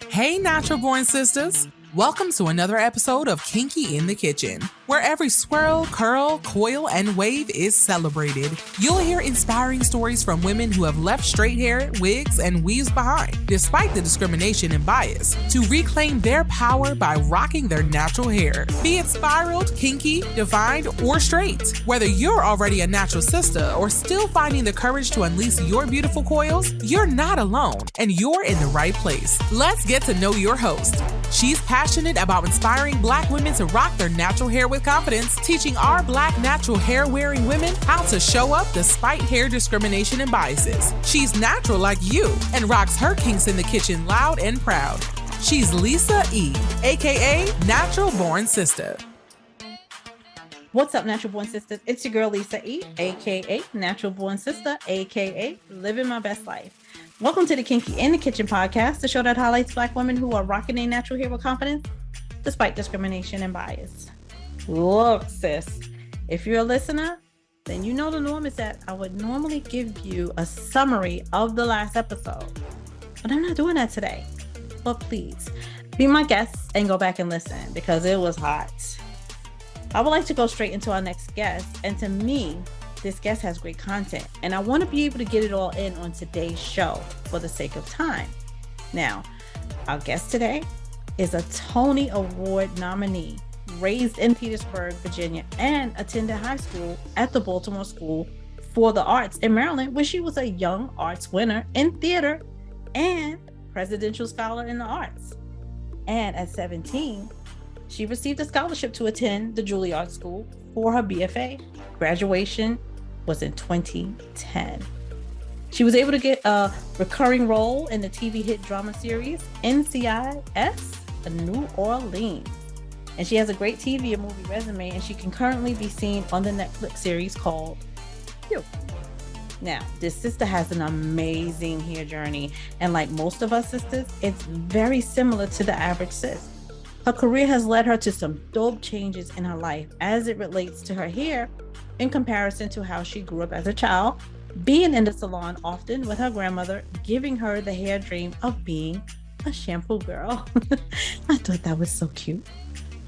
Hey, Natural Born Sisters! Welcome to another episode of Kinky in the Kitchen, where every swirl, curl, coil, and wave is celebrated. You'll hear inspiring stories from women who have left straight hair, wigs, and weaves behind, despite the discrimination and bias, to reclaim their power by rocking their natural hair. Be it spiraled, kinky, defined, or straight. Whether you're already a natural sister or still finding the courage to unleash your beautiful coils, you're not alone, and you're in the right place. Let's get to know your host. She's passionate about inspiring Black women to rock their natural hair with confidence, teaching our Black natural hair-wearing women how to show up despite hair discrimination and biases. She's natural like you and rocks her kinks in the kitchen loud and proud. She's Lisa E., aka Natural Born Sistah. What's up, Natural Born Sisters? It's your girl, Lisa E., aka Natural Born Sistah, aka Living My Best Life. Welcome to the Kinky in the Kitchen podcast, the show that highlights Black women who are rocking their natural hair with confidence, despite discrimination and bias. Look, sis, if you're a listener, then you know the norm is that I would normally give you a summary of the last episode, but I'm not doing that today. But please, be my guest and go back and listen because it was hot. I would like to go straight into our next guest, and to me, this guest has great content, and I want to be able to get it all in on today's show for the sake of time. Now, our guest today is a Tony Award nominee, raised in Petersburg, Virginia, and attended high school at the Baltimore School for the Arts in Maryland, where she was a Young Arts winner in theater and Presidential Scholar in the Arts. And at 17, she received a scholarship to attend the Juilliard School for her BFA. Graduation was in 2010. She was able to get a recurring role in the TV hit drama series NCIS New Orleans. And she has a great TV and movie resume, and she can currently be seen on the Netflix series called You. Now, this sister has an amazing hair journey, and like most of us sisters, it's very similar to the average sis. Her career has led her to some dope changes in her life as it relates to her hair in comparison to how she grew up as a child, being in the salon often with her grandmother, giving her the hair dream of being a shampoo girl. I thought that was so cute.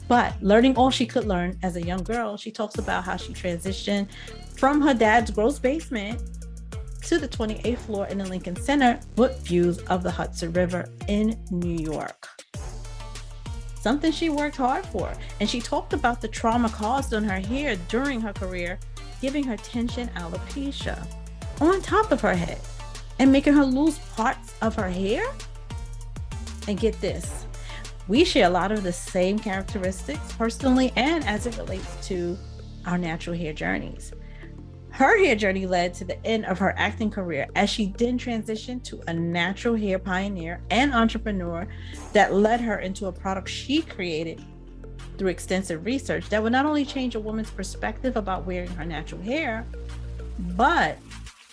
But learning all she could learn as a young girl, she talks about how she transitioned from her dad's gross basement to the 28th floor in the Lincoln Center with views of the Hudson River in New York. Something she worked hard for, and she talked about the trauma caused on her hair during her career, giving her tension alopecia on top of her head and making her lose parts of her hair. And get this, we share a lot of the same characteristics personally and as it relates to our natural hair journeys. Her hair journey led to the end of her acting career as she then transitioned to a natural hair pioneer and entrepreneur that led her into a product she created through extensive research that would not only change a woman's perspective about wearing her natural hair, but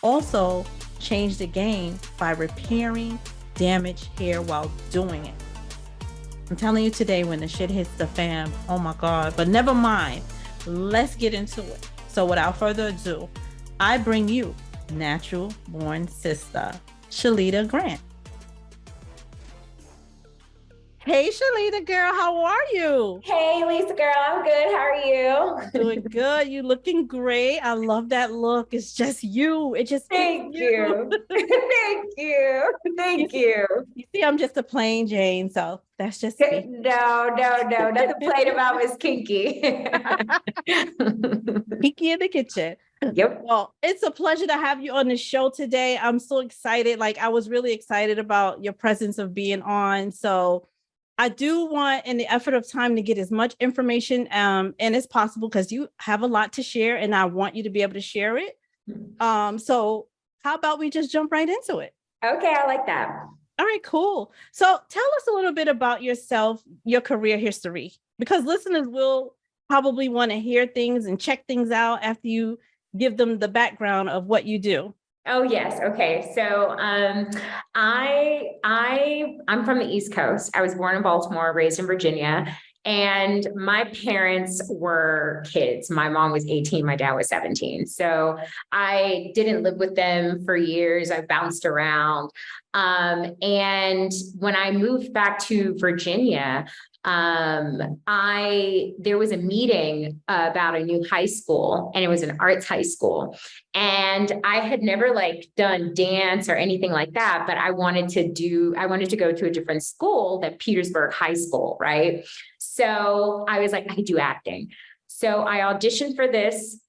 also change the game by repairing damaged hair while doing it. I'm telling you today, when the shit hits the fan, oh my God, but never mind. Let's get into it. So without further ado, I bring you Natural Born Sistah, Shalita Grant. Hey, Shalita girl, how are you? Hey, Lisa girl, I'm good. How are you? Doing good. You looking great. I love that look. It's just you. It just Thank you. Thank you. Thank you. You see, I'm just a plain Jane, so that's just me. No. Nothing plain about Miss Kinky. Kinky in the kitchen. Yep. Well, it's a pleasure to have you on the show today. I'm so excited. Like, I was really excited about your presence of being on. So I do want, in the effort of time, to get as much information in as possible, because you have a lot to share and I want you to be able to share it. So how about we just jump right into it? Okay, I like that. All right, cool. So tell us a little bit about yourself, your career history, because listeners will probably want to hear things and check things out after you give them the background of what you do. Oh yes. Okay. So I'm from the East Coast. I was born in Baltimore, raised in Virginia. And my parents were kids. My mom was 18, my dad was 17. So I didn't live with them for years. I bounced around. And when I moved back to Virginia, there was a meeting about a new high school, and it was an arts high school. And I had never done dance or anything like that, but I wanted to go to a different school, that Petersburg High School, right? So I was like, I could do acting. So I auditioned for this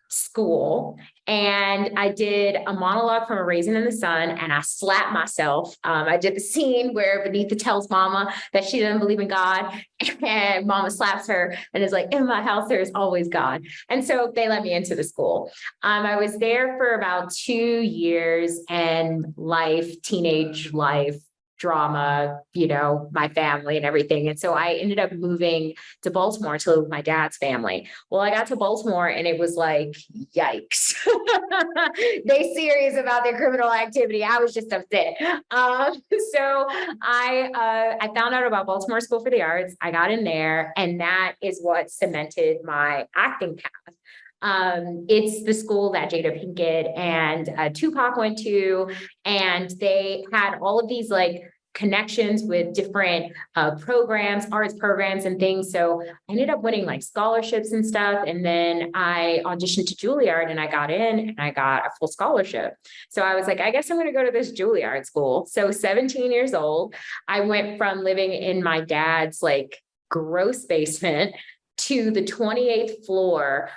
school, and I did a monologue from A Raisin in the Sun, and I slapped myself. I did the scene where Benita tells Mama that she doesn't believe in God, and Mama slaps her and is like, in my house, there is always God. And so they let me into the school. I was there for about 2 years, and teenage life, drama, my family and everything. And so I ended up moving to Baltimore to live with my dad's family. Well, I got to Baltimore, and it was like, yikes. They serious about their criminal activity. I was just upset. So I found out about Baltimore School for the Arts. I got in there, and that is what cemented my acting path. It's the school that Jada Pinkett and Tupac went to, and they had all of these connections with different programs, arts programs and things. So I ended up winning scholarships and stuff. And then I auditioned to Juilliard, and I got in, and I got a full scholarship. So I was like, I guess I'm going to go to this Juilliard school. So 17 years old, I went from living in my dad's gross basement to the 28th floor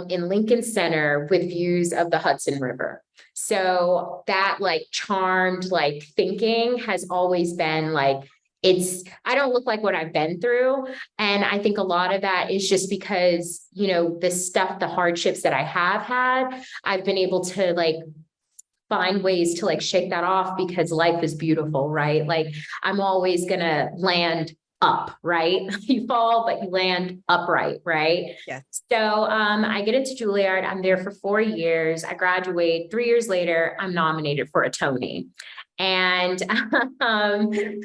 in Lincoln Center with views of the Hudson River. So that charmed thinking has always been I don't look like what I've been through. And I think a lot of that is just because, the hardships that I have had, I've been able to find ways to shake that off, because life is beautiful, right? I'm always gonna land up, right? You fall, but you land upright, right? Yes. So I get into Juilliard. I'm there for 4 years. I graduate. 3 years later, I'm nominated for a Tony. And after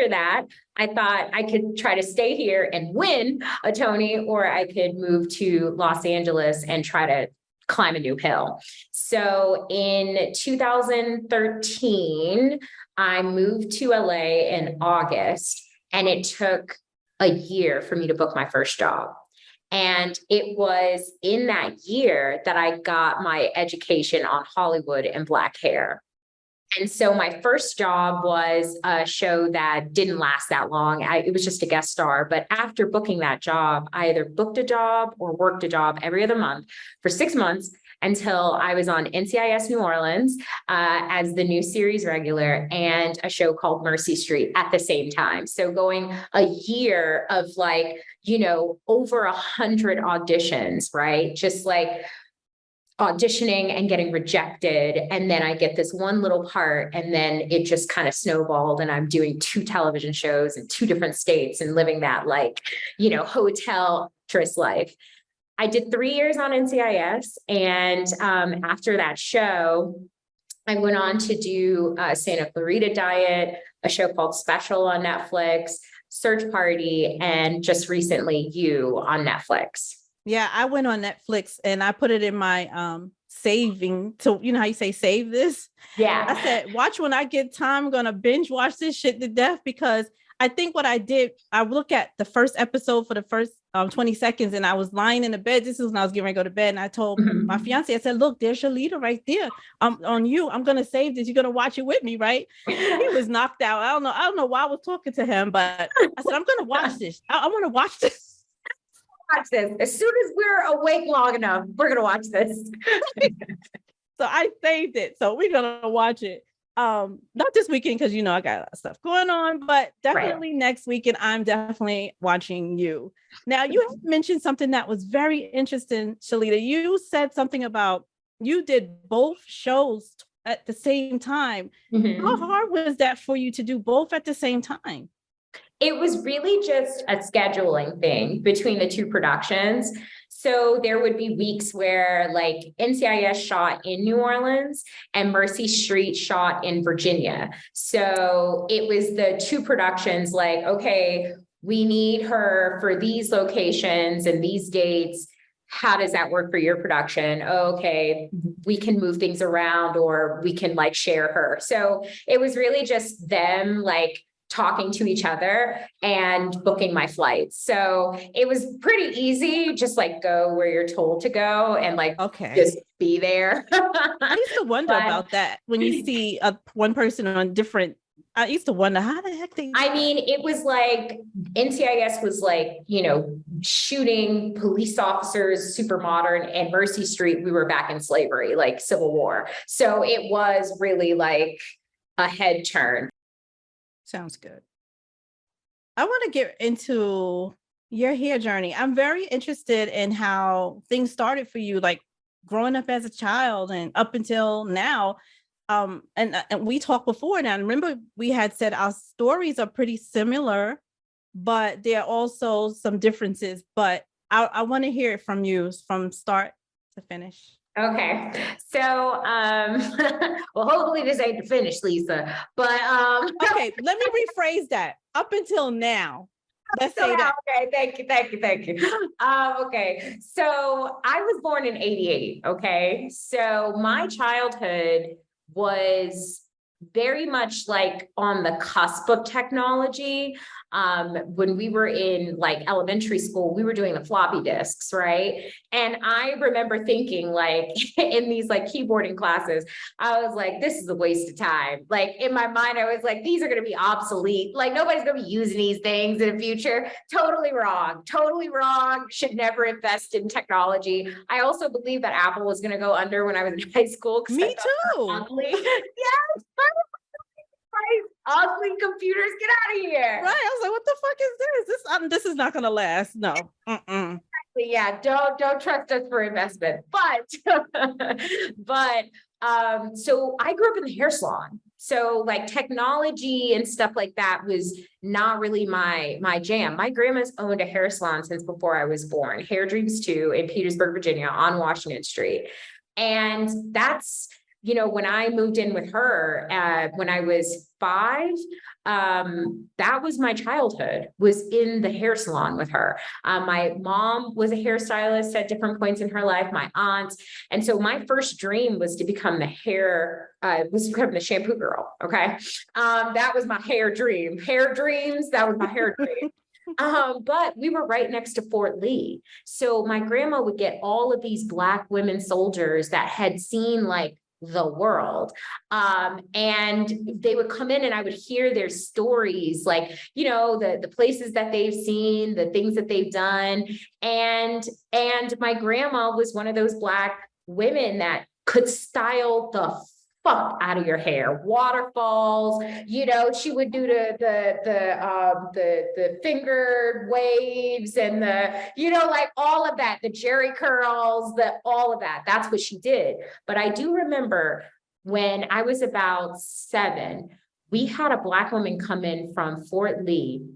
that, I thought I could try to stay here and win a Tony, or I could move to Los Angeles and try to climb a new hill. So in 2013, I moved to LA in August. And it took a year for me to book my first job. And it was in that year that I got my education on Hollywood and Black hair. And so my first job was a show that didn't last that long. It was just a guest star. But after booking that job, I either booked a job or worked a job every other month for 6 months, until I was on NCIS New Orleans as the new series regular, and a show called Mercy Street at the same time. So going a year of over 100 auditions, right? Just auditioning and getting rejected. And then I get this one little part, and then it just kind of snowballed, and I'm doing 2 television shows in 2 different states and living that hotel actress life. I did 3 years on NCIS. And after that show, I went on to do Santa Clarita Diet, a show called Special on Netflix, Search Party, and just recently You on Netflix. Yeah, I went on Netflix, and I put it in my saving. So you know how you say save this? Yeah. I said, watch when I get time. I'm going to binge watch this shit to death, because I think what I did, I look at the first episode for the first 20 seconds, and I was lying in the bed. This is when I was getting ready to go to bed. And I told my fiance, I said, look, there's Shalita right there. On You. I'm going to save this. You're going to watch it with me, right? He was knocked out. I don't know why I was talking to him, but I said, I'm going to watch this. I want to watch this. Watch this. As soon as we're awake long enough, we're going to watch this. So I saved it. So we're going to watch it. Not this weekend, because I got a lot of stuff going on, but definitely next weekend I'm definitely watching You. Now, you mentioned something that was very interesting, Shalita. You said something about you did both shows at the same time. How hard was that for you to do both at the same time? It was really just a scheduling thing between the 2 productions. So there would be weeks where NCIS shot in New Orleans and Mercy Street shot in Virginia. So it was the 2 productions okay, we need her for these locations and these dates. How does that work for your production? Okay, we can move things around, or we can like share her. So it was really just them like talking to each other and booking my flights. So it was pretty easy, just like go where you're told to go and like just be there. I used to wonder about that when you see one person on different. I used to wonder how the heck they. I mean, it was like NCIS was like, you know, shooting police officers, super modern, and Mercy Street, we were back in slavery, like Civil War. So it was really like a head turn. Sounds good. I want to get into your hair journey. I'm very interested in how things started for you, like growing up as a child and up until now. And we talked before, and I remember we had said our stories are pretty similar, but there are also some differences. But I want to hear it from you from start to finish. Okay. So, well, hopefully this ain't the finish, Lisa, but, okay, let me rephrase that. Up until now. Let's say that. Okay. Thank you. Okay. So I was born in 88. Okay. So my childhood was very much like on the cusp of technology. When we were in like elementary school, we were doing the floppy disks, right? And I remember thinking like in these like keyboarding classes, I was like, this is a waste of time. Like in my mind, I was like, these are going to be obsolete. Like nobody's going to be using these things in the future. Totally wrong. Should never invest in technology. I also believe that Apple was going to go under when I was in high school. Me too. Ugly. Yes. Ugly computers, get out of here. Right. I was like, what the fuck is this? This is not gonna last. No. Exactly. Yeah, don't trust us for investment. But so I grew up in the hair salon. So like technology and stuff like that was not really my jam. My grandma's owned a hair salon since before I was born, Hair Dreams 2 in Petersburg, Virginia on Washington Street. And that's, you know, when I moved in with her, when I was 5, that was my childhood, was in the hair salon with her. My mom was a hairstylist at different points in her life, my aunt. And so my first dream was to become the shampoo girl. Okay. That was my hair dream. Hair dreams, that was my hair dream. But we were right next to Fort Lee. So my grandma would get all of these Black women soldiers that had seen like the world. And they would come in and I would hear their stories, like, you know, the places that they've seen, the things that they've done. And my grandma was one of those Black women that could style the fuck out of your hair, waterfalls, you know, she would do the finger waves and the, you know, like all of that, the jerry curls, all of that. That's what she did. But I do remember when I was about 7, we had a Black woman come in from Fort Lee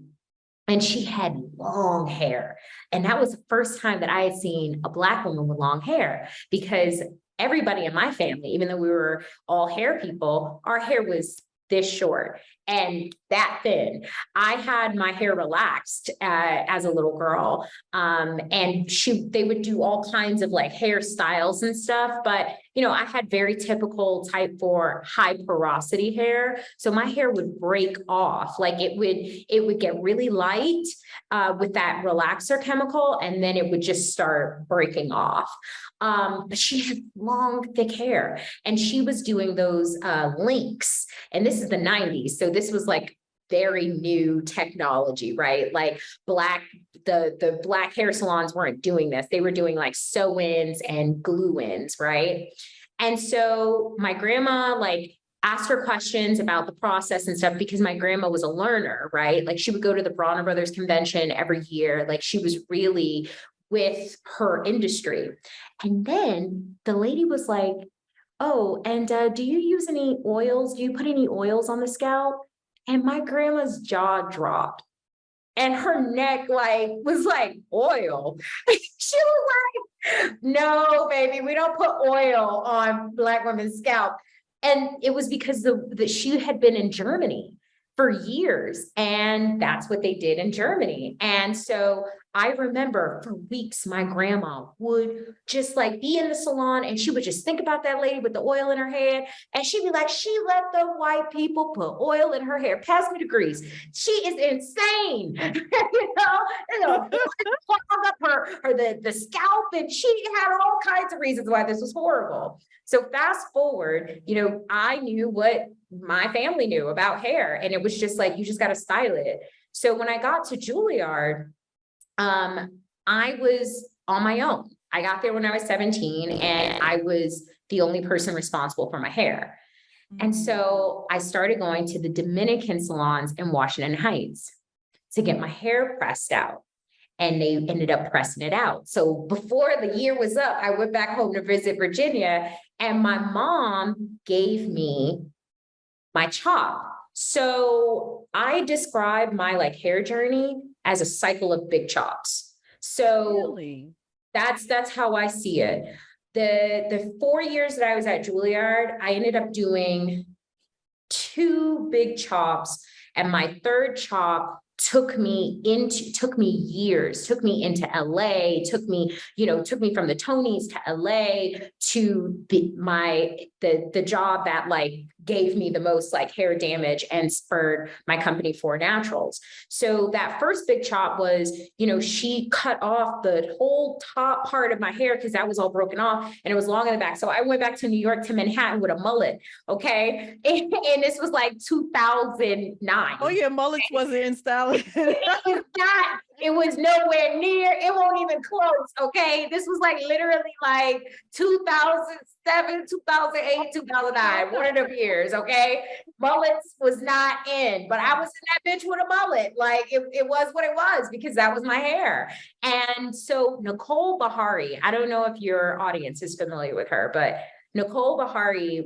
and she had long hair. And that was the first time that I had seen a Black woman with long hair, because everybody in my family, even though we were all hair people, our hair was this short and that thin. I had my hair relaxed as a little girl. And they would do all kinds of like hairstyles and stuff. But, you know, I had very typical type 4 high porosity hair. So my hair would break off. Like it would get really light with that relaxer chemical. And then it would just start breaking off. But she had long, thick hair and she was doing those links. And this is the 90s. So this was like very new technology, right? Like the Black hair salons weren't doing this. They were doing like sew-ins and glue-ins, right? And so my grandma like asked her questions about the process and stuff, because my grandma was a learner, right? Like she would go to the Bronner Brothers convention every year. Like she was really with her industry. And then the lady was like, oh, and do you use any oils? Do you put any oils on the scalp? And my grandma's jaw dropped and her neck like was like, oil. She was like, no, baby, we don't put oil on Black women's scalp. And it was because she had been in Germany for years. And that's what they did in Germany. And so I remember for weeks, my grandma would just like be in the salon and she would just think about that lady with the oil in her head. And she'd be like, she let the white people put oil in her hair. Pass me the grease. She is insane. Clog up the scalp. And she had all kinds of reasons why this was horrible. So fast forward, I knew what my family knew about hair. And it was just like, you just got to style it. So when I got to Juilliard, I was on my own. I got there when I was 17 and I was the only person responsible for my hair. And so I started going to the Dominican salons in Washington Heights to get my hair pressed out. And they ended up pressing it out. So before the year was up, I went back home to visit Virginia and my mom gave me my chop. So I describe my hair journey as a cycle of big chops. So really? That's how I see it. The 4 years that I was at Juilliard, I ended up doing 2 big chops, and my third chop took me years, took me into LA, took me from the Tonys to LA to the job that gave me the most hair damage and spurred my company For Naturals. So that first big chop was, she cut off the whole top part of my hair because that was all broken off and it was long in the back. So I went back to New York to Manhattan with a mullet. Okay. And this was 2009. Oh yeah. Mullets wasn't in style. It was nowhere near, it won't even close. Okay. This was literally 2007, 2008, 2009, one of them years. Okay. Mullets was not in, but I was in that bitch with a mullet. It was what it was because that was my hair. And so Nicole Bahari, I don't know if your audience is familiar with her, but Nicole Bahari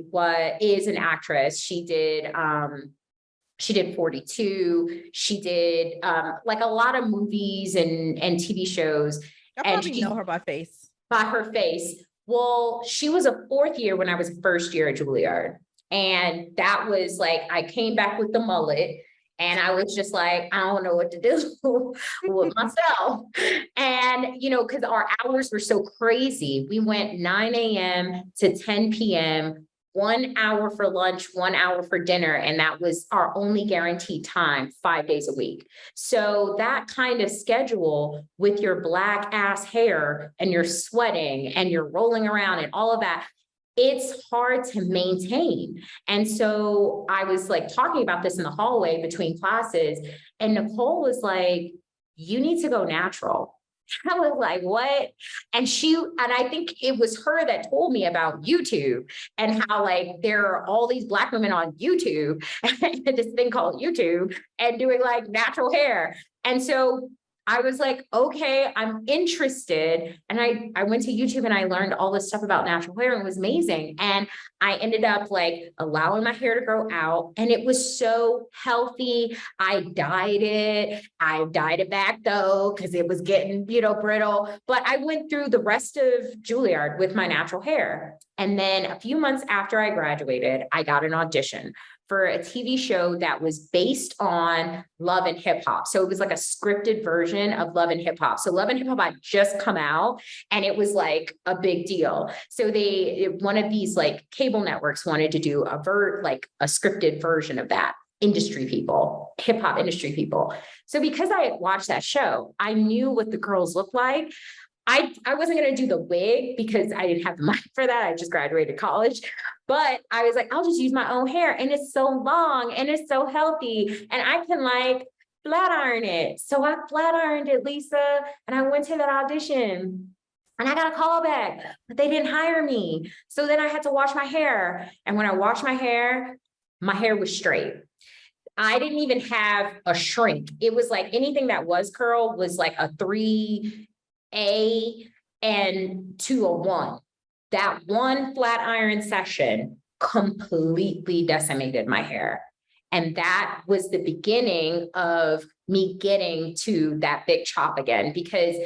is an actress. She did 42. She did a lot of movies and TV shows. I probably know her by face. By her face. Well, she was a 4th year when I was first year at Juilliard. And that was I came back with the mullet and I was just I don't know what to do with myself. And, because our hours were so crazy, we went 9 a.m. to 10 p.m., 1 hour for lunch, 1 hour for dinner. And that was our only guaranteed time 5 days a week. So that kind of schedule with your black ass hair and you're sweating and you're rolling around and all of that, it's hard to maintain. And so I was talking about this in the hallway between classes and Nicole was you need to go natural. I was like, what? And I think it was her that told me about YouTube and how there are all these Black women on YouTube, this thing called YouTube, and doing natural hair. And so I was like, okay, I'm interested. And I went to YouTube and I learned all this stuff about natural hair and it was amazing. And I ended up allowing my hair to grow out and it was so healthy. I dyed it back though, because it was getting, brittle, but I went through the rest of Juilliard with my natural hair. And then a few months after I graduated, I got an audition for a TV show that was based on Love and Hip Hop. So it was a scripted version of Love and Hip Hop. So Love and Hip Hop had just come out and it was a big deal. So one of these cable networks wanted to do a scripted version of that. Industry people, hip hop industry people. So because I had watched that show, I knew what the girls looked like. I wasn't going to do the wig because I didn't have the money for that. I just graduated college, but I was I'll just use my own hair and it's so long and it's so healthy and I can flat iron it. So I flat ironed it, Lisa, and I went to that audition and I got a call back, but they didn't hire me. So then I had to wash my hair. And when I washed my hair was straight. I didn't even have a shrink. It was anything that was curl was a 3A and to a 1. That one flat iron session completely decimated my hair. And that was the beginning of me getting to that big chop again, because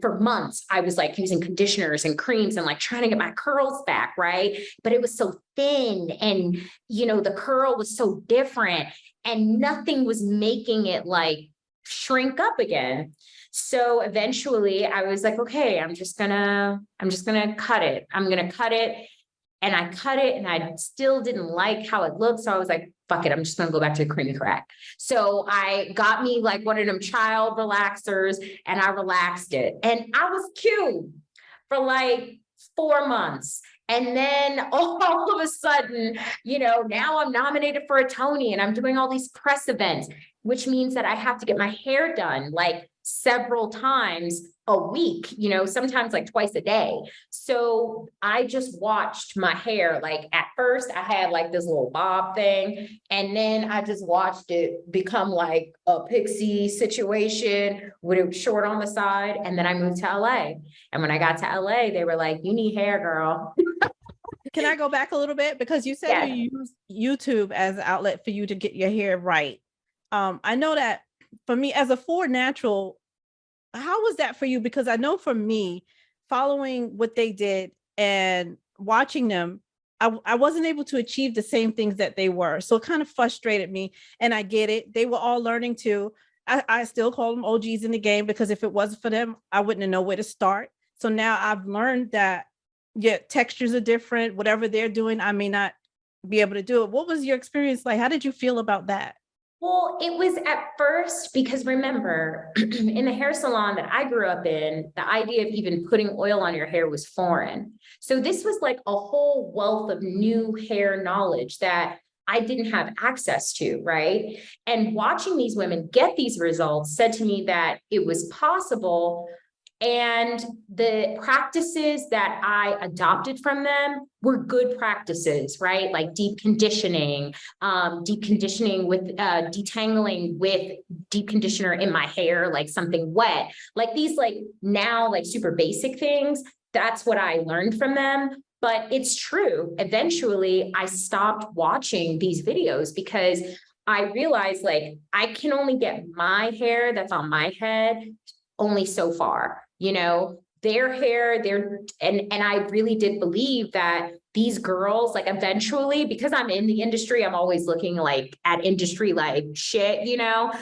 for months, I was like using conditioners and creams and like trying to get my curls back, right? But it was so thin and, the curl was so different and nothing was making it like shrink up again. So eventually I was like, okay, I'm just gonna cut it. I'm gonna cut it. And I cut it and I still didn't like how it looked. So I was like, fuck it, I'm just gonna go back to the creamy crack. So I got me like one of them child relaxers and I relaxed it. And I was cute for like 4 months. And then all of a sudden, now I'm nominated for a Tony and I'm doing all these press events, which means that I have to get my hair done like several times a week, sometimes like twice a day. So I just watched my hair. Like at first I had like this little bob thing, and then I just watched it become like a pixie situation with it short on the side. And then I moved to LA. And when I got to LA, they were like, you need hair, girl. Can I go back a little bit? Because you said Yes. you use YouTube as an outlet for you to get your hair right. I know that for me as a for natural, how was that for you? Because I know for me, following what they did and watching them, I wasn't able to achieve the same things that they were. So it kind of frustrated me. And I get it. They were all learning too. I still call them OGs in the game, because if it wasn't for them, I wouldn't have known where to start. So now I've learned that, yeah, textures are different. Whatever they're doing, I may not be able to do it. What was your experience like? How did you feel about that? Well, it was at first, because remember, in the hair salon that I grew up in, the idea of even putting oil on your hair was foreign. So this was like a whole wealth of new hair knowledge that I didn't have access to, right? And watching these women get these results said to me that it was possible. And the practices that I adopted from them were good practices, right? Like deep conditioning with detangling with deep conditioner in my hair, like something wet, like these, like now, like super basic things. That's what I learned from them. But it's true. Eventually, I stopped watching these videos because I realized like I can only get my hair that's on my head only so far. Their hair, and I really did believe that these girls, like eventually, because I'm in the industry, I'm always looking like at industry like shit,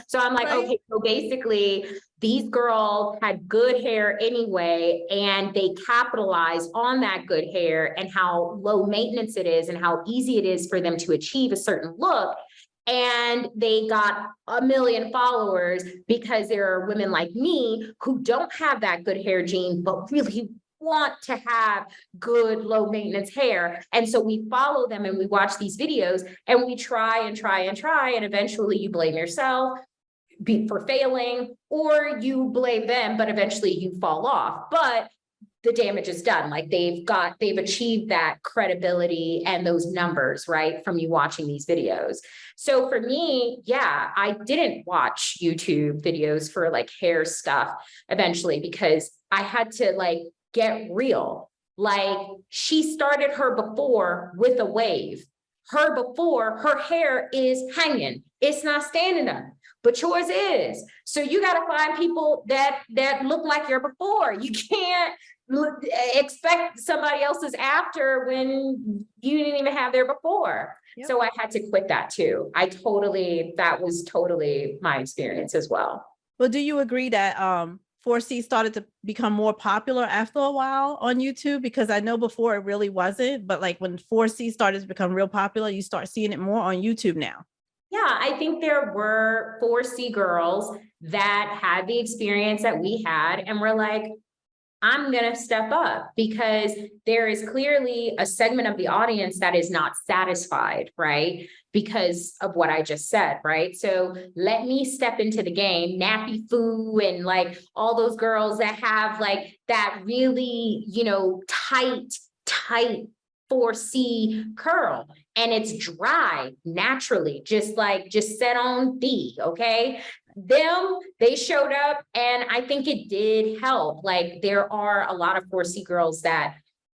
So I'm like, Right. okay, so basically these girls had good hair anyway, and they capitalized on that good hair and how low maintenance it is and how easy it is for them to achieve a certain look. And they got 1 million followers because there are women like me who don't have that good hair gene, but really want to have good low maintenance hair. And so we follow them and we watch these videos and we try and try and try. And eventually you blame yourself for failing, or you blame them, but eventually you fall off. But the damage is done. Like they've achieved that credibility and those numbers, right, from you watching these videos. So for me, yeah, I didn't watch YouTube videos for like hair stuff eventually, because I had to like get real. Like she started her before with a wave. Her hair is hanging. It's not standing up, but yours is. So you got to find people that look like your before. You can't expect somebody else's after when you didn't even have their before. Yep. So I had to quit that too. That was totally my experience as well. Well, do you agree that 4C started to become more popular after a while on YouTube? Because I know before it really wasn't, but like when 4C started to become real popular, you start seeing it more on YouTube now. Yeah, I think there were 4C girls that had the experience that we had and were like, I'm going to step up, because there is clearly a segment of the audience that is not satisfied, right? Because of what I just said, right? So let me step into the game. Nappy Foo and like all those girls that have like that really, tight 4C curl, and it's dry naturally, just set on D. Okay. They showed up, and I think it did help. Like there are a lot of 4C girls that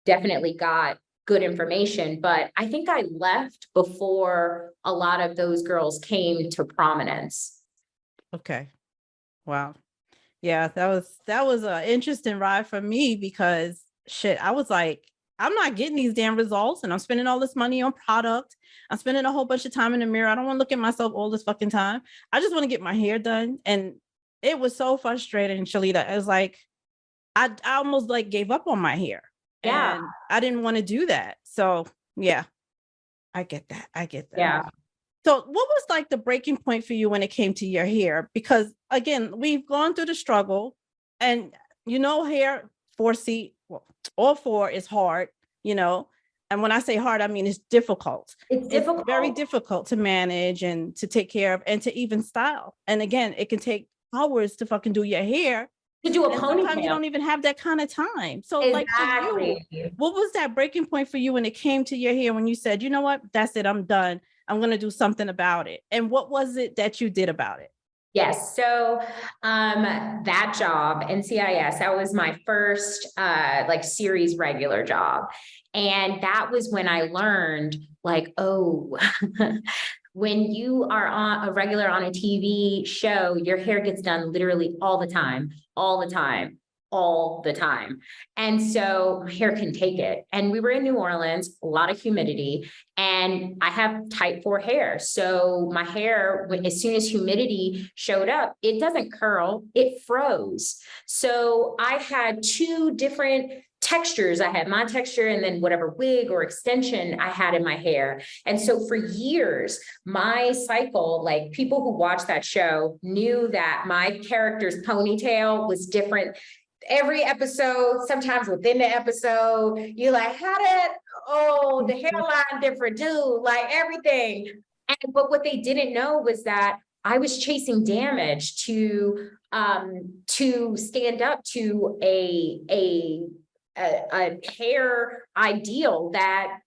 definitely got good information, but I think I left before a lot of those girls came to prominence. Okay. Wow. Yeah, that was an interesting ride for me because shit, I was like, I'm not getting these damn results and I'm spending all this money on product. I'm spending a whole bunch of time in the mirror. I don't want to look at myself all this fucking time. I just want to get my hair done. And it was so frustrating, Shalita. It was like, I almost like gave up on my hair. Yeah. And I didn't want to do that. So yeah, I get that. I get that. Yeah. So what was like the breaking point for you when it came to your hair? Because again, we've gone through the struggle and hair 4C, well, all four is hard, and when I say hard, I mean, it's difficult. It's difficult. It's very difficult to manage and to take care of and to even style. And again, it can take hours to fucking do your hair. To do a And ponytail. sometimes you don't even have that kind of time. So like for you, what was that breaking point for you when it came to your hair, when you said, you know what, that's it, I'm done. I'm going to do something about it. And what was it that you did about it? Yes. So that job, NCIS, that was my first like series regular job. And that was when I learned like, oh, when you are on a regular on a TV show, your hair gets done literally all the time, all the time, all the time. And so my hair can take it. And we were in New Orleans, a lot of humidity, and I have type 4 hair. So my hair, as soon as humidity showed up, it doesn't curl, it froze. So I had two different textures. I had my texture and then whatever wig or extension I had in my hair. And so for years, my cycle, like people who watched that show knew that my character's ponytail was different every episode. Sometimes within the episode, you're like, the hairline different too, like everything. But what they didn't know was that I was chasing damage to stand up to a hair ideal that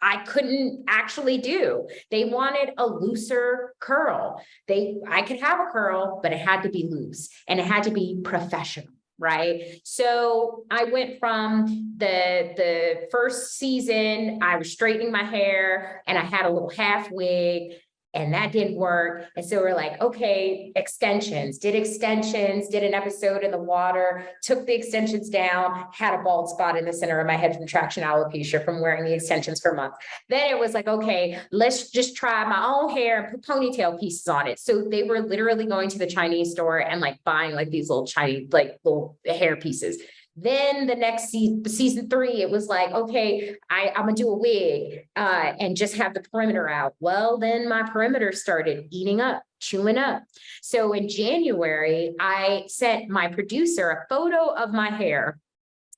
I couldn't actually do. They wanted a looser curl. I could have a curl, but it had to be loose and it had to be professional. Right. So I went from the first season, I was straightening my hair and I had a little half wig and that didn't work. And so we're like, okay, extensions, did an episode in the water, took the extensions down, had a bald spot in the center of my head from traction alopecia from wearing the extensions for months. Then it was like, okay, let's just try my own hair and put ponytail pieces on it. So they were literally going to the Chinese store and like buying like these little Chinese, like little hair pieces. Then the next season 3, it was like, okay, I'm gonna do a wig and just have the perimeter out. Well, then my perimeter started eating up, chewing up. So in January, I sent my producer a photo of my hair.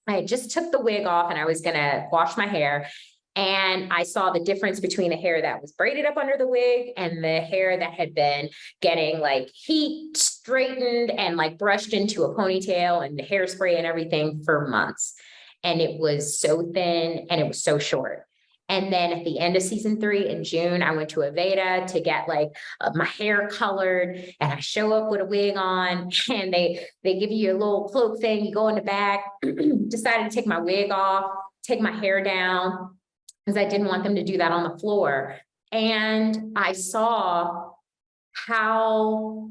I just took the wig off and I was gonna wash my hair. And I saw the difference between the hair that was braided up under the wig and the hair that had been getting like heat straightened and like brushed into a ponytail and the hairspray and everything for months. And it was so thin and it was so short. And then at the end of season 3 in June, I went to Aveda to get like my hair colored, and I show up with a wig on and they give you a little cloak thing. You go in the back, decided to take my wig off, take my hair down, because I didn't want them to do that on the floor. And I saw how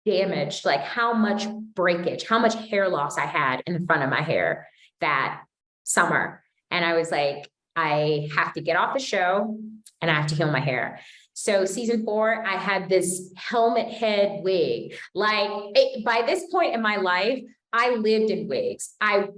damaged, like how much breakage, how much hair loss I had in the front of my hair that summer. And I was like, I have to get off the show and I have to heal my hair. So season 4, I had this helmet head wig. By this point in my life, I lived in wigs. I'd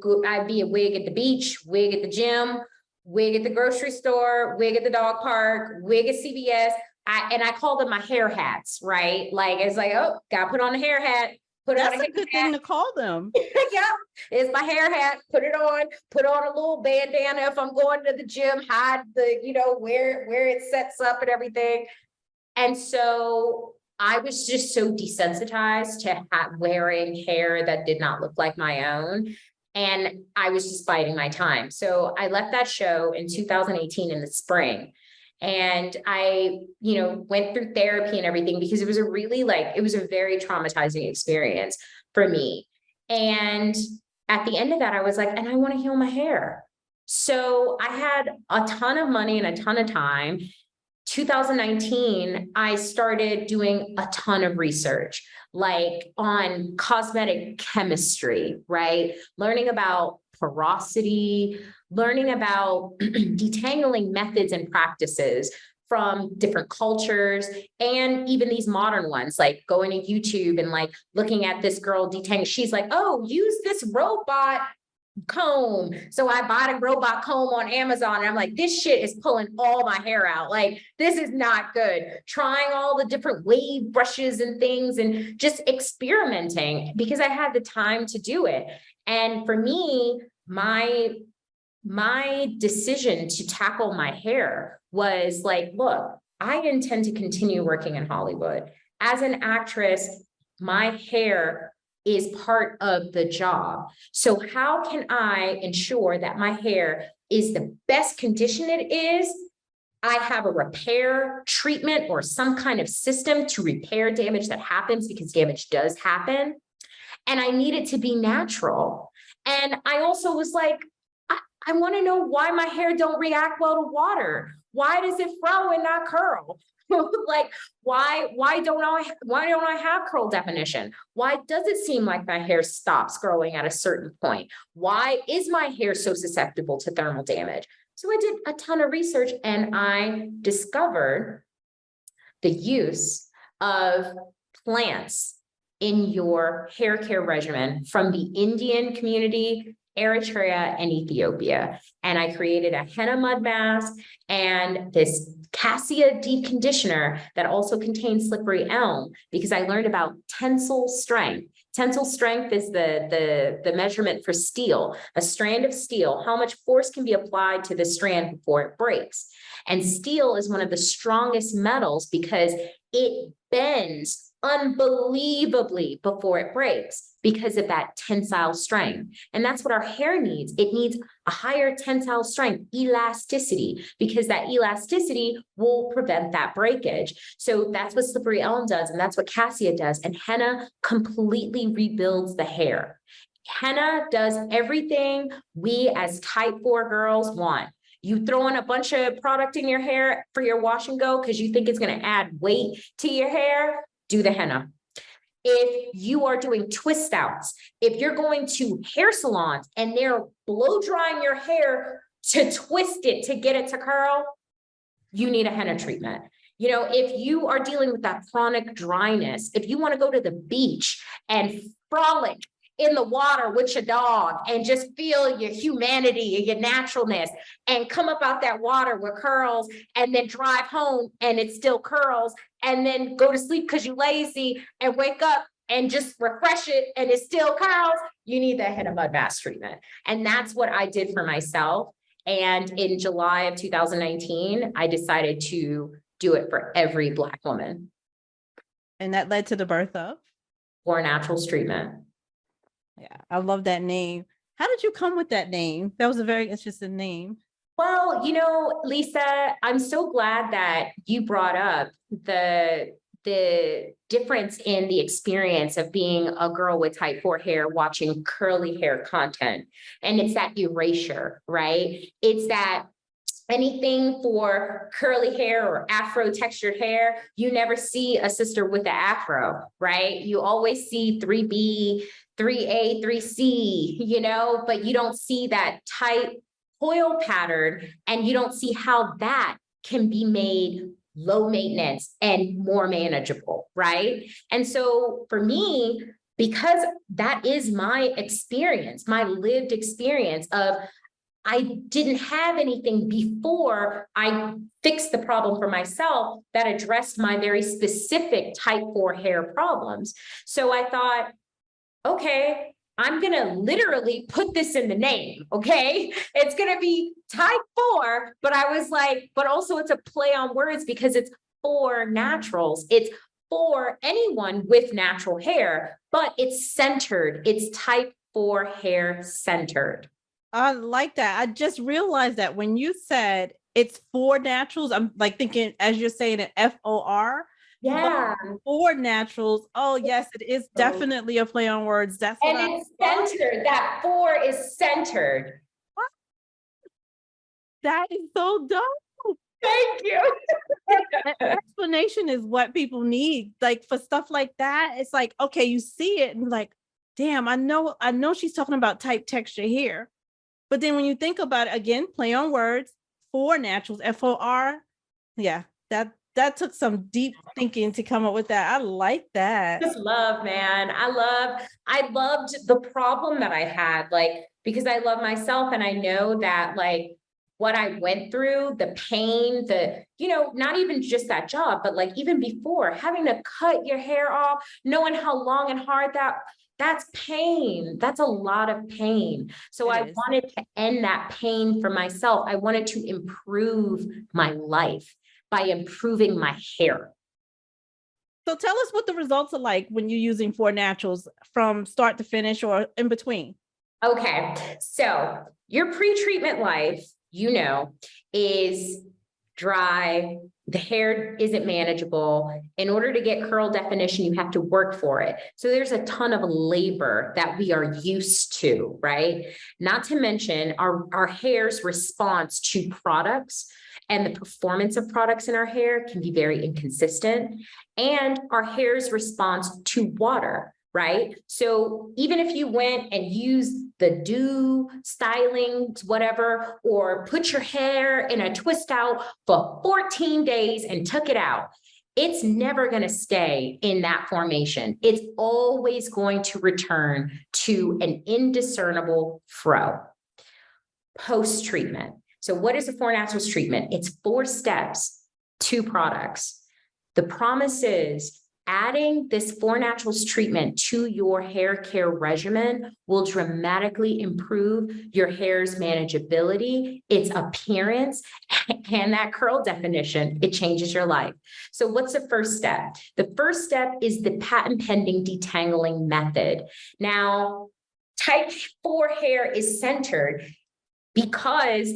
be a wig at the beach, wig at the gym, wig at the grocery store, wig at the dog park, wig at CVS. I call them my hair hats, right? Like, it's like, oh, gotta put on a hair hat. That's a good thing to call them. Yeah, it's my hair hat. Put on a little bandana if I'm going to the gym, hide the, where it sets up and everything. And so I was just so desensitized to wearing hair that did not look like my own. And I was just biding my time. So I left that show in 2018 in the spring. And I, went through therapy and everything because it was a very traumatizing experience for me. And at the end of that, I was like, and I want to heal my hair. So I had a ton of money and a ton of time. 2019, I started doing a ton of research, like on cosmetic chemistry, right? Learning about porosity, learning about detangling methods and practices from different cultures, and even these modern ones, like going to YouTube and like looking at this girl detangle. She's like, oh, use this robot comb. So I bought a robot comb on Amazon, and I'm like, this shit is pulling all my hair out. Like, this is not good. Trying all the different wave brushes and things and just experimenting because I had the time to do it. And for me, my decision to tackle my hair was like, look, I intend to continue working in Hollywood. As an actress, my hair is part of the job. So how can I ensure that my hair is the best condition it is? I have a repair treatment or some kind of system to repair damage that happens, because damage does happen. And I need it to be natural. And I also was like, I want to know why my hair don't react well to water. Why does it fro and not curl? Like, why don't I have curl definition? Why does it seem like my hair stops growing at a certain point? Why is my hair so susceptible to thermal damage? So I did a ton of research, and I discovered the use of plants in your hair care regimen from the Indian community, Eritrea, and Ethiopia. And I created a henna mud mask and this cassia deep conditioner that also contains slippery elm, because I learned about tensile strength. Tensile strength is the measurement for steel, a strand of steel, how much force can be applied to the strand before it breaks. And steel is one of the strongest metals because it bends unbelievably before it breaks because of that tensile strength. And that's what our hair needs. It needs a higher tensile strength, elasticity, because that elasticity will prevent that breakage. So that's what slippery elm does, and that's what cassia does. And henna completely rebuilds the hair. Henna does everything we as type 4 girls want. You throw in a bunch of product in your hair for your wash and go because you think it's going to add weight to your hair, do the henna. If you are doing twist outs, if you're going to hair salons and they're blow drying your hair to twist it to get it to curl, you need a henna treatment. You know, if you are dealing with that chronic dryness, if you want to go to the beach and frolic in the water with your dog and just feel your humanity and your naturalness and come up out that water with curls and then drive home and it still curls and then go to sleep because you're lazy and wake up and just refresh it and it still curls, you need that henna mud mask treatment. And that's what I did for myself. And in July of 2019, I decided to do it for every Black woman. And that led to the birth of? Or Naturals treatment. Yeah, I love that name. How did you come with that name? That was a very interesting name. Well, you know, Lisa, I'm so glad that you brought up the difference in the experience of being a girl with type 4 hair watching curly hair content. And it's that erasure, right? It's that anything for curly hair or afro textured hair, you never see a sister with an afro, right? You always see 3B, 3A, 3C, you know, but you don't see that tight coil pattern, and you don't see how that can be made low maintenance and more manageable, right? And so for me, because that is my experience, my lived experience of I didn't have anything before I fixed the problem for myself that addressed my very specific type 4 hair problems. So I thought, okay, I'm going to literally put this in the name, okay? It's going to be type 4, but I was like, but also it's a play on words because it's for naturals. It's for anyone with natural hair, but it's centered. It's type 4 hair centered. I like that. I just realized that when you said it's for naturals, I'm like thinking as you're saying it, FOR. Yeah. For naturals. Oh, yes, it is definitely a play on words. That's and it's centered. That 4 is centered. That is so dope. Thank you. Explanation is what people need. Like for stuff like that, it's like, okay, you see it and like, damn, I know she's talking about type texture here. But then when you think about it, again, play on words, for naturals, FOR. Yeah, that took some deep thinking to come up with that. I like that. Just love, man. I loved the problem that I had, like, because I love myself and I know that like what I went through, the pain, not even just that job, but like even before having to cut your hair off, knowing how long and hard that's pain. That's a lot of pain. So I wanted to end that pain for myself. I wanted to improve my life by improving my hair. So tell us what the results are like when you're using 4 naturals from start to finish or in between. Okay, so your pre-treatment life, is dry. The hair isn't manageable. In order to get curl definition, you have to work for it. So there's a ton of labor that we are used to, right? Not to mention our hair's response to products and the performance of products in our hair can be very inconsistent, and our hair's response to water, right? So even if you went and used the do styling, whatever, or put your hair in a twist out for 14 days and took it out, it's never going to stay in that formation. It's always going to return to an indiscernible fro. Post-treatment. So what is a 4 naturals treatment? It's 4 steps, 2 products. The promise is adding this 4 naturals treatment to your hair care regimen will dramatically improve your hair's manageability, its appearance, and that curl definition. It changes your life. So what's the first step? The first step is the patent pending detangling method. Now, type 4 hair is centered because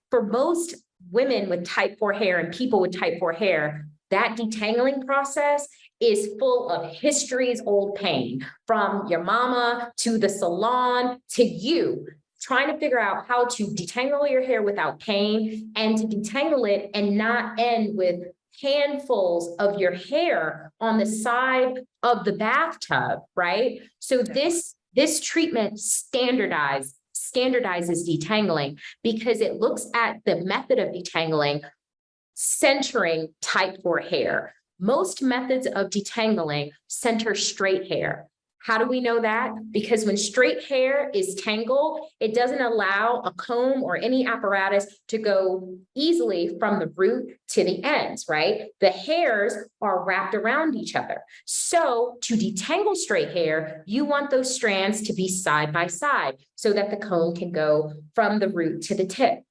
for most women with type 4 hair and people with type 4 hair, that detangling process is full of history's old pain, from your mama to the salon to you, trying to figure out how to detangle your hair without pain and to detangle it and not end with handfuls of your hair on the side of the bathtub, right? So this treatment standardizes detangling because it looks at the method of detangling centering type 4 hair. Most methods of detangling center straight hair. How do we know that? Because when straight hair is tangled, it doesn't allow a comb or any apparatus to go easily from the root to the ends, right? The hairs are wrapped around each other. So to detangle straight hair, you want those strands to be side by side so that the comb can go from the root to the tip.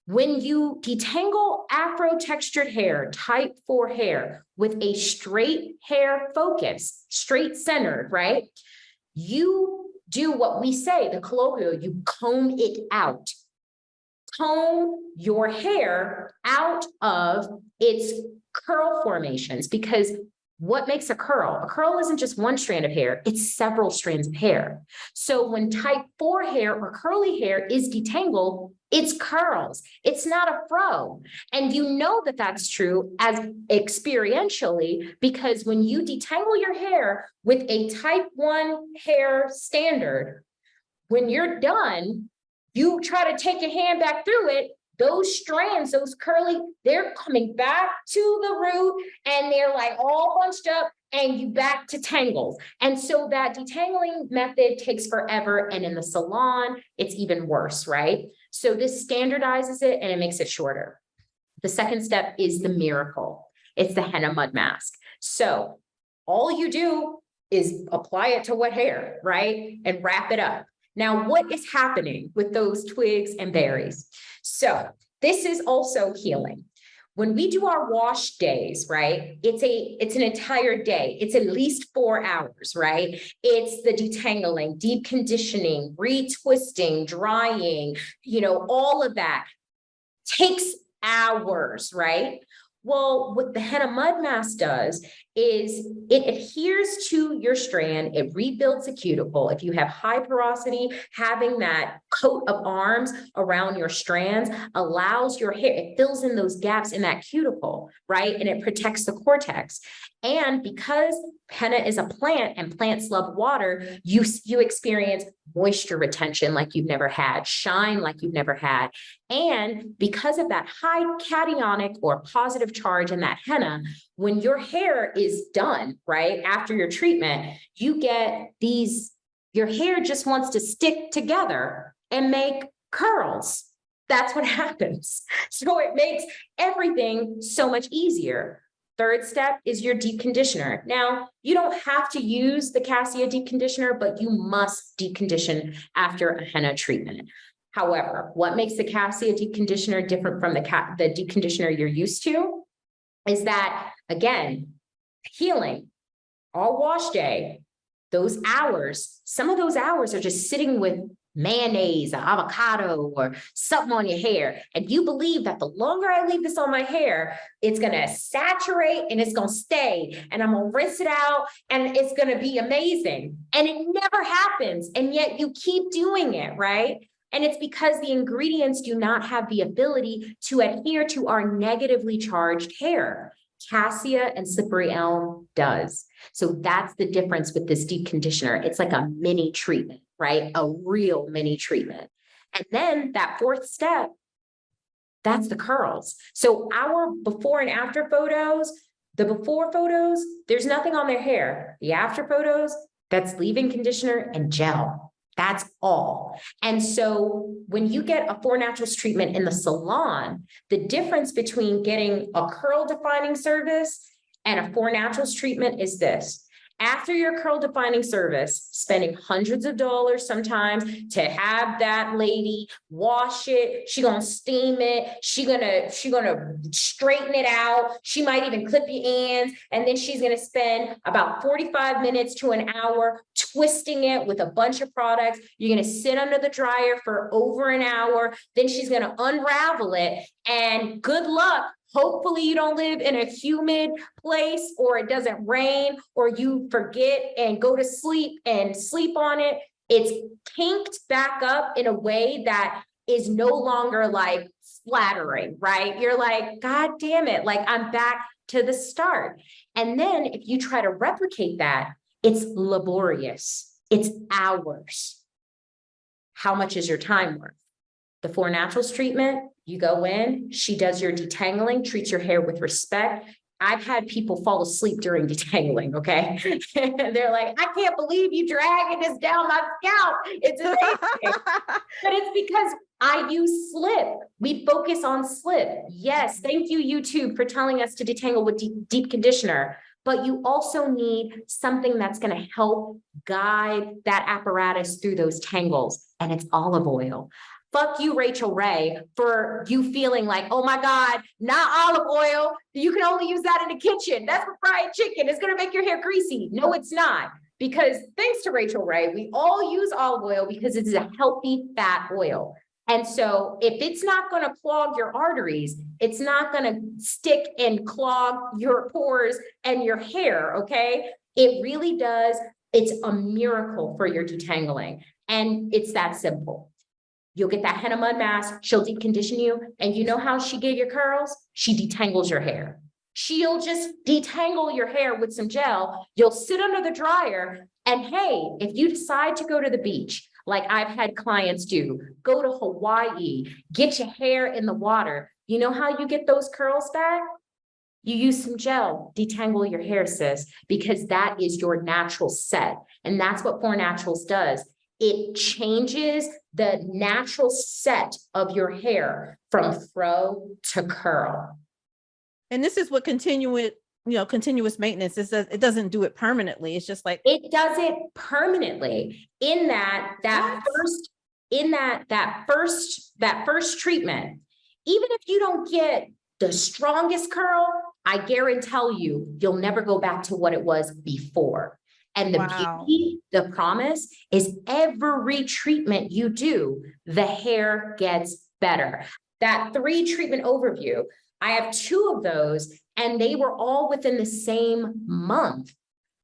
When you detangle afro-textured hair, type 4 hair, with a straight hair focus, straight centered, right? You do what we say, the colloquial, you comb it out. Comb your hair out of its curl formations, because what makes a curl? A curl isn't just one strand of hair, it's several strands of hair. So when type 4 hair or curly hair is detangled, it's curls. It's not a fro. And you know that that's true as experientially, because when you detangle your hair with a type 1 hair standard, when you're done, you try to take your hand back through it, those strands, those curly, they're coming back to the root and they're like all bunched up and you back to tangles. And so that detangling method takes forever. And in the salon, it's even worse, right? So this standardizes it and it makes it shorter. The second step is the miracle. It's the henna mud mask. So all you do is apply it to wet hair, right? And wrap it up. Now, what is happening with those twigs and berries? So this is also healing. When we do our wash days, right? It's an entire day. It's at least 4 hours, right? It's the detangling, deep conditioning, retwisting, drying, all of that takes hours, right? Well, what the henna mud mask does is it adheres to your strand. It rebuilds the cuticle. If you have high porosity, having that coat of arms around your strands allows your hair, it fills in those gaps in that cuticle, right? And it protects the cortex. And because henna is a plant and plants love water, you experience moisture retention like you've never had, shine like you've never had. And because of that high cationic or positive charge in that henna, when your hair is done, right, after your treatment, you get these, your hair just wants to stick together and make curls. That's what happens. So it makes everything so much easier. Third step is your deep conditioner. Now, you don't have to use the cassia deep conditioner, but you must deep condition after a henna treatment. However, what makes the cassia deep conditioner different from the deep conditioner you're used to is that, again, healing, all wash day, those hours, some of those hours are just sitting with mayonnaise, or avocado, or something on your hair. And you believe that the longer I leave this on my hair, it's going to saturate and it's going to stay. And I'm going to rinse it out and it's going to be amazing. And it never happens. And yet you keep doing it, right? And it's because the ingredients do not have the ability to adhere to our negatively charged hair. Cassia and slippery elm does. So that's the difference with this deep conditioner. It's like a mini treatment, right? A real mini treatment. And then that fourth step, that's the curls. So our before and after photos, the before photos, there's nothing on their hair. The after photos, that's leave-in conditioner and gel. That's all. And so when you get a 4 Naturals treatment in the salon, the difference between getting a curl defining service and a 4 Naturals treatment is this. After your curl defining service, spending hundreds of dollars sometimes to have that lady wash it, she gonna steam it, she gonna straighten it out, she might even clip your ends, and then she's gonna spend about 45 minutes to an hour twisting it with a bunch of products. You're gonna sit under the dryer for over an hour, then she's gonna unravel it, and good luck. Hopefully you don't live in a humid place or it doesn't rain or you forget and go to sleep and sleep on it. It's kinked back up in a way that is no longer like flattering, right? You're like, God damn it, like I'm back to the start. And then if you try to replicate that, it's laborious. It's hours. How much is your time worth? The 4 Naturals treatment, you go in, she does your detangling, treats your hair with respect. I've had people fall asleep during detangling, okay? They're like, I can't believe you dragging this down my scalp. It's amazing. But it's because I use slip. We focus on slip. Yes, thank you, YouTube, for telling us to detangle with deep conditioner. But you also need something that's going to help guide that apparatus through those tangles, and it's olive oil. Fuck you, Rachel Ray, for you feeling like, oh my God, not olive oil. You can only use that in the kitchen. That's for fried chicken. It's going to make your hair greasy. No, it's not. Because thanks to Rachel Ray, we all use olive oil because it's a healthy fat oil. And so if it's not going to clog your arteries, it's not going to stick and clog your pores and your hair, okay? It really does. It's a miracle for your detangling. And it's that simple. You'll get that henna mud mask, she'll deep condition you, and you know how she get your curls? She detangles your hair. She'll just detangle your hair with some gel. You'll sit under the dryer, and hey, if you decide to go to the beach, like I've had clients do, go to Hawaii, get your hair in the water. You know how you get those curls back? You use some gel, detangle your hair, sis, because that is your natural set. And that's what 4 Naturals does. It changes the natural set of your hair from fro to curl. And this is what continuous maintenance is. It doesn't do it permanently. It's just like it does it permanently in that first treatment. Even if you don't get the strongest curl, I guarantee you'll never go back to what it was before. And the beauty, the promise is every treatment you do, the hair gets better. That 3 treatment overview, I have 2 of those, and they were all within the same month.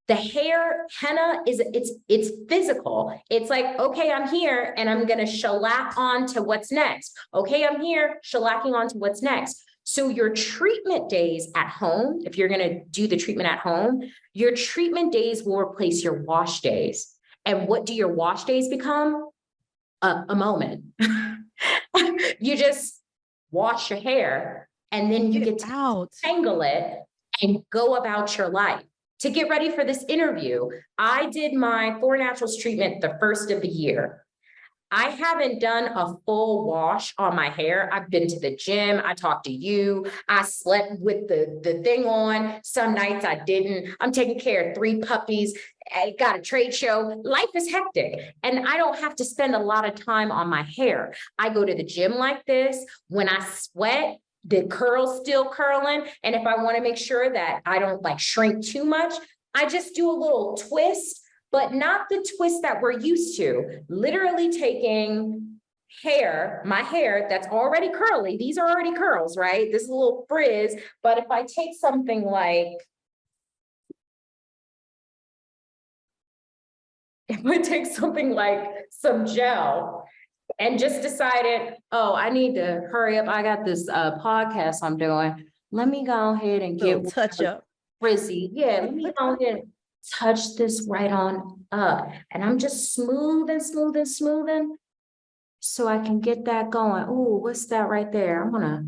The hair henna it's physical. It's like, okay, I'm here and I'm going to shellac on to what's next. Okay, I'm here shellacking on to what's next. So your treatment days at home, if you're going to do the treatment at home, your treatment days will replace your wash days. And what do your wash days become? A moment. You just wash your hair and then you get to tangle it and go about your life. To get ready for this interview, I did my 4 Naturals treatment the first of the year. I haven't done a full wash on my hair. I've been to the gym. I talked to you. I slept with the thing on. Some nights I didn't. I'm taking care of 3 puppies. I got a trade show. Life is hectic. And I don't have to spend a lot of time on my hair. I go to the gym like this. When I sweat, the curls still curling. And if I want to make sure that I don't like shrink too much, I just do a little twist, but not the twist that we're used to. Literally taking hair, my hair that's already curly. These are already curls, right? This is a little frizz. But if I take something like, some gel, and just decided, oh, I need to hurry up. I got this podcast I'm doing. Let me go ahead and get touch up. Frizzy. Yeah, let me go ahead and touch this right on up. And I'm just smoothing so I can get that going. Oh, what's that right there? I'm gonna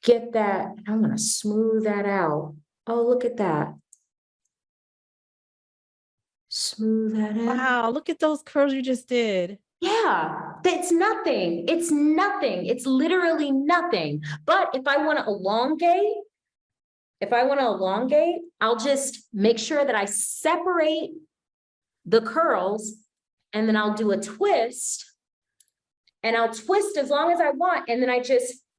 get that. I'm gonna smooth that out. Oh, look at that. Smooth that out. Wow, look at those curls you just did. Yeah, it's nothing. It's nothing. It's literally nothing. But if I want to elongate, I'll just make sure that I separate the curls, and then I'll do a twist, and I'll twist as long as I want. And then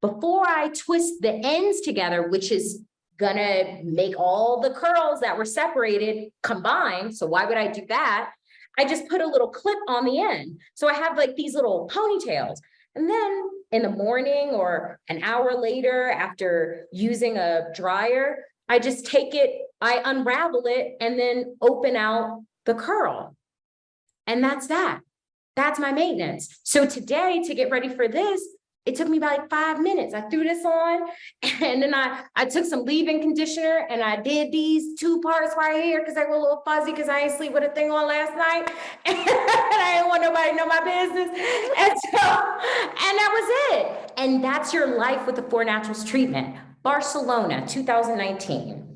before I twist the ends together, which is gonna make all the curls that were separated combined. So why would I do that? I just put a little clip on the end. So I have like these little ponytails. And then in the morning or an hour later, after using a dryer, I just take it, I unravel it, and then open out the curl. And that's that. That's my maintenance. So today, to get ready for this, it took me about like 5 minutes. I threw this on, and then I took some leave-in conditioner, and I did these 2 parts right here because they were a little fuzzy because I ain't sleep with a thing on last night. And I didn't want nobody to know my business. And that was it. And that's your life with the 4 Naturals treatment. Barcelona, 2019.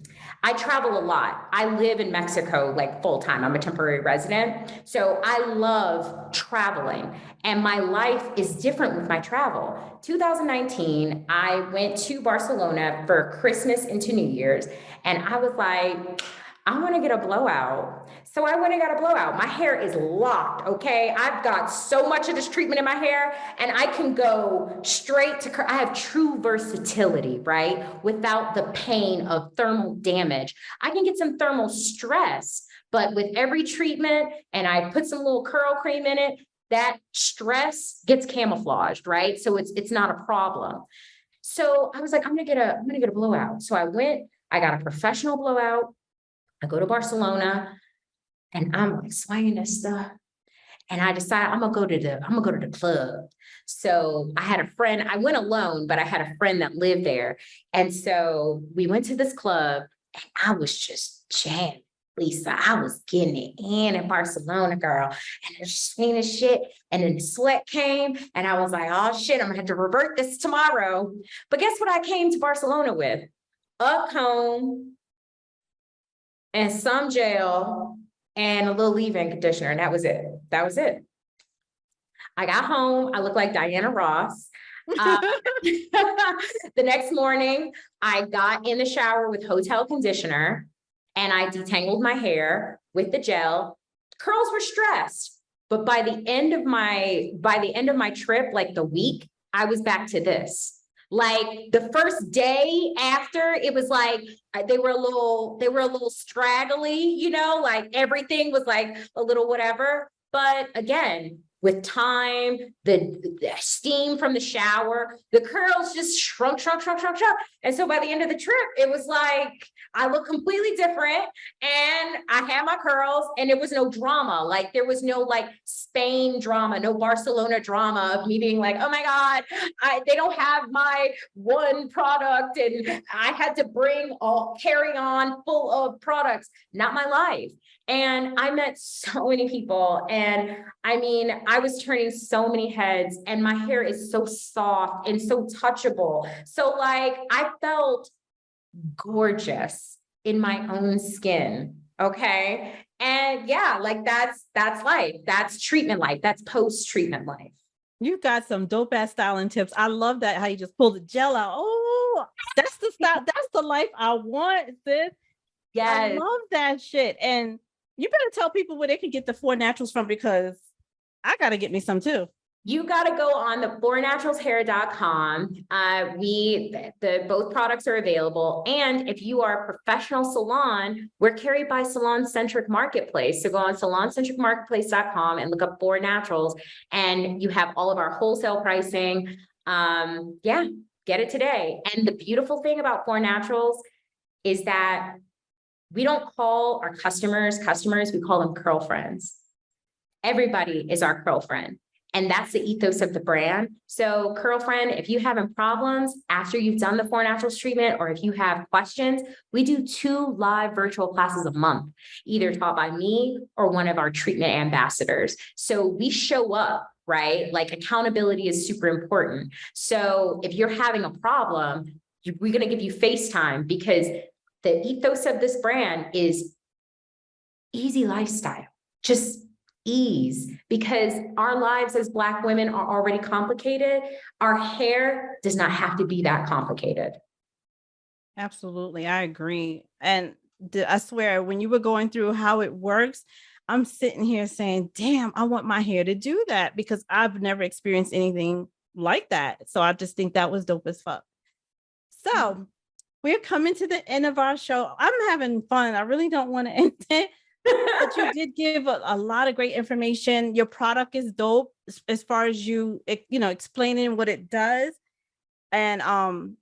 I travel a lot. I live in Mexico like full time. I'm a temporary resident. So I love traveling, and my life is different with my travel. 2019, I went to Barcelona for Christmas into New Year's, and I was like, I want to get a blowout. So I went and got a blowout. My hair is locked, okay? I've got so much of this treatment in my hair, and I can go straight to, I have true versatility, right? Without the pain of thermal damage. I can get some thermal stress, but with every treatment, and I put some little curl cream in it, that stress gets camouflaged, right? So it's not a problem. So I was like, I'm gonna get a blowout. So I got a professional blowout. I go to Barcelona, and I'm like swinging this stuff. And I decided I'm gonna go to the club. So I had a friend, I went alone, but I had a friend that lived there. And so we went to this club, and I was just jamming, Lisa. I was getting it in Barcelona, girl. And I was swinging this shit. And then the sweat came, and I was like, oh shit, I'm gonna have to revert this tomorrow. But guess what I came to Barcelona with? A comb and some gel and a little leave-in conditioner, and that was it. I got home, I looked like Diana Ross. The next morning, I got in the shower with hotel conditioner, and I detangled my hair with the gel. Curls were stressed, but by the end of my trip, like the week, I was back to this. Like the first day after, it was like they were a little straggly, like everything was like a little whatever. But again, with time, the steam from the shower, the curls just shrunk. And so by the end of the trip, it was like, I look completely different and I had my curls and there was no drama. Like there was no like Spain drama, no Barcelona drama of me being like, oh my God, they don't have my one product and I had to carry on full of products. Not my life. And I met so many people. And I mean, I was turning so many heads and my hair is so soft and so touchable. So like, I felt gorgeous in my own skin. Okay. And yeah, like that's life. That's treatment life. That's post-treatment life. You got some dope ass styling tips. I love that how you just pull the gel out. Oh, that's the style. That's the life I want, sis. Yes. I love that shit. And you better tell people where they can get the 4 Naturals from because I got to get me some too. You got to go on the 4naturalshair.com. Both products are available. And if you are a professional salon, we're carried by Salon Centric Marketplace. So go on saloncentricmarketplace.com and look up 4 Naturals and you have all of our wholesale pricing. Yeah, get it today. And the beautiful thing about 4 Naturals is that we don't call our customers, we call them Curlfriends. Everybody is our Curlfriend. And that's the ethos of the brand. So Curlfriend, if you're having problems after you've done the 4 Naturals treatment, or if you have questions, we do 2 live virtual classes a month, either taught by me or one of our treatment ambassadors. So we show up, right? Like accountability is super important. So if you're having a problem, we're going to give you FaceTime because the ethos of this brand is easy lifestyle, just ease, because our lives as Black women are already complicated. Our hair does not have to be that complicated. Absolutely. I agree. And I swear, when you were going through how it works, I'm sitting here saying, damn, I want my hair to do that because I've never experienced anything like that. So I just think that was dope as fuck. So we're coming to the end of our show. I'm having fun. I really don't want to end it, but you did give a lot of great information. Your product is dope as far as you explaining what it does. And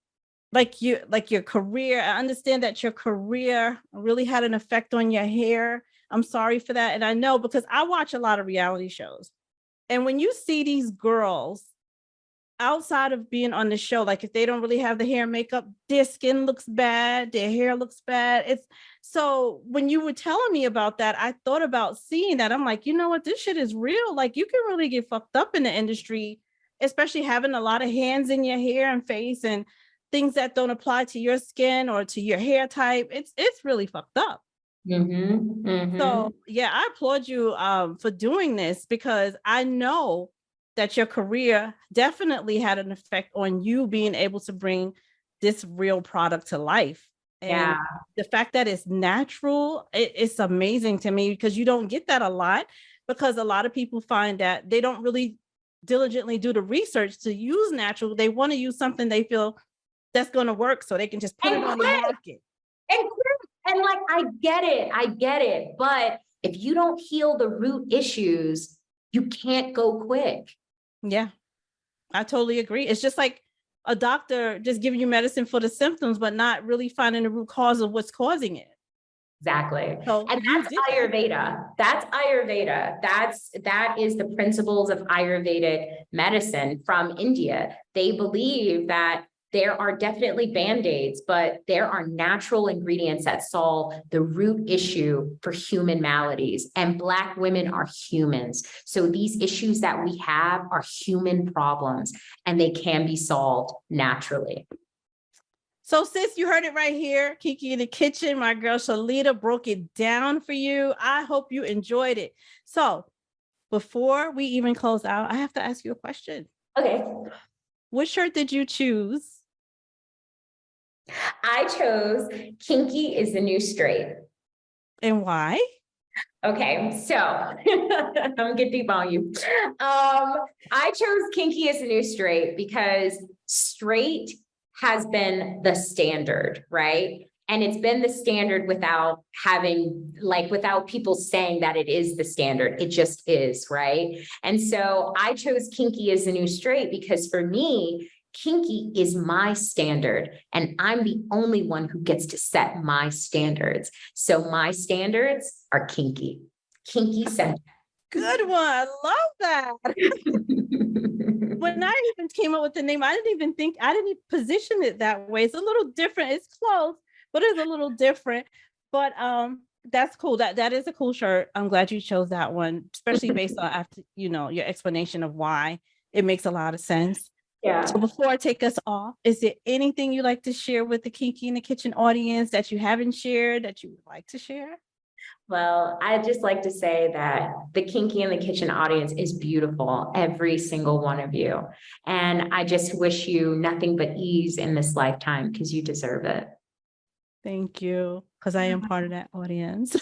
like your career, I understand that your career really had an effect on your hair. I'm sorry for that. And I know because I watch a lot of reality shows. And when you see these girls outside of being on the show, like if they don't really have the hair and makeup, their skin looks bad, their hair looks bad. It's so when you were telling me about that, I thought about seeing that. I'm like, you know what, this shit is real. Like you can really get fucked up in the industry, especially having a lot of hands in your hair and face and things that don't apply to your skin or to your hair type. It's really fucked up. Mm-hmm, mm-hmm. So yeah, I applaud you for doing this because I know that your career definitely had an effect on you being able to bring this real product to life. And the fact that it's natural, it's amazing to me because you don't get that a lot because a lot of people find that they don't really diligently do the research to use natural. They want to use something they feel that's going to work so they can just put it on the market. And like, I get it. But if you don't heal the root issues, you can't go quick. Yeah, I totally agree. It's just like a doctor just giving you medicine for the symptoms, but not really finding the root cause of what's causing it. Exactly. So and that's Ayurveda. That's Ayurveda. That is the principles of Ayurvedic medicine from India. They believe that there are definitely band-aids, but there are natural ingredients that solve the root issue for human maladies. And Black women are humans. So these issues that we have are human problems and they can be solved naturally. So sis, you heard it right here. Kinky in the Kitchen. My girl Shalita broke it down for you. I hope you enjoyed it. So before we even close out, I have to ask you a question. Okay. What shirt did you choose? I chose Kinky is the New Straight. And why? Okay, so I'm gonna get deep on you. I chose Kinky is the New Straight because straight has been the standard, right? And it's been the standard without people saying that it is the standard. It just is, right? And so I chose Kinky as the new straight because for me, Kinky is my standard, and I'm the only one who gets to set my standards. So my standards are Kinky. Kinky said. Good one. I love that. When I even came up with the name, I didn't even position it that way. It's a little different. It's close, but it's a little different. But that's cool. That is a cool shirt. I'm glad you chose that one, especially based on your explanation of why. It makes a lot of sense. Yeah. So before I take us off, is there anything you'd like to share with the Kinky in the Kitchen audience that you haven't shared that you would like to share? Well, I'd just like to say that the Kinky in the Kitchen audience is beautiful, every single one of you. And I just wish you nothing but ease in this lifetime because you deserve it. Thank you, because I am part of that audience.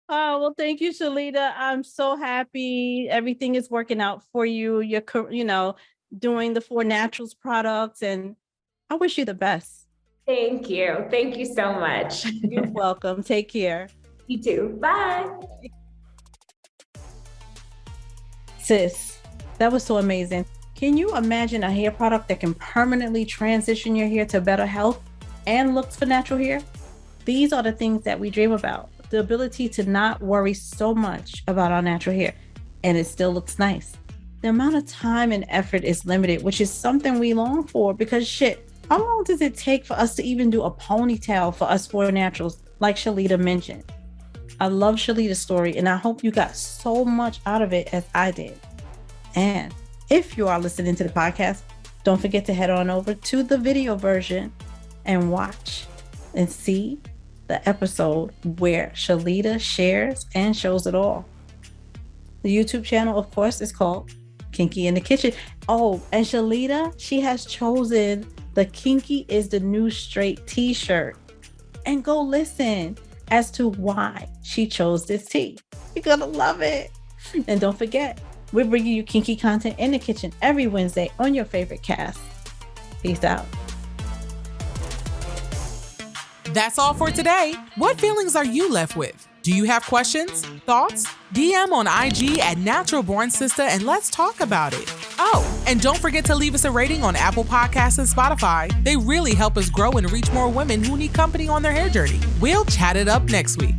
Oh, well, thank you, Shalita. I'm so happy everything is working out for you. You're, doing the 4 Naturals products, and I wish you the best. Thank you. Thank you so much. You're welcome. Take care. You too. Bye. Sis, that was so amazing. Can you imagine a hair product that can permanently transition your hair to better health and looks for natural hair? These are the things that we dream about. The ability to not worry so much about our natural hair and it still looks nice. The amount of time and effort is limited, which is something we long for because how long does it take for us to even do a ponytail for us 4 Naturals, like Shalita mentioned? I love Shalita's story and I hope you got so much out of it as I did. And if you are listening to the podcast, don't forget to head on over to the video version and watch and see the episode where Shalita shares and shows it all. The YouTube channel, of course, is called Kinky in the Kitchen. Oh, and Shalita, she has chosen the Kinky is the New Straight t-shirt. And go listen as to why she chose this tee. You're gonna love it. And don't forget, we're bringing you kinky content in the kitchen every Wednesday on your favorite cast. Peace out. That's all for today. What feelings are you left with? Do you have questions, thoughts? DM on IG at Natural Born Sistah and let's talk about it. Oh, and don't forget to leave us a rating on Apple Podcasts and Spotify. They really help us grow and reach more women who need company on their hair journey. We'll chat it up next week.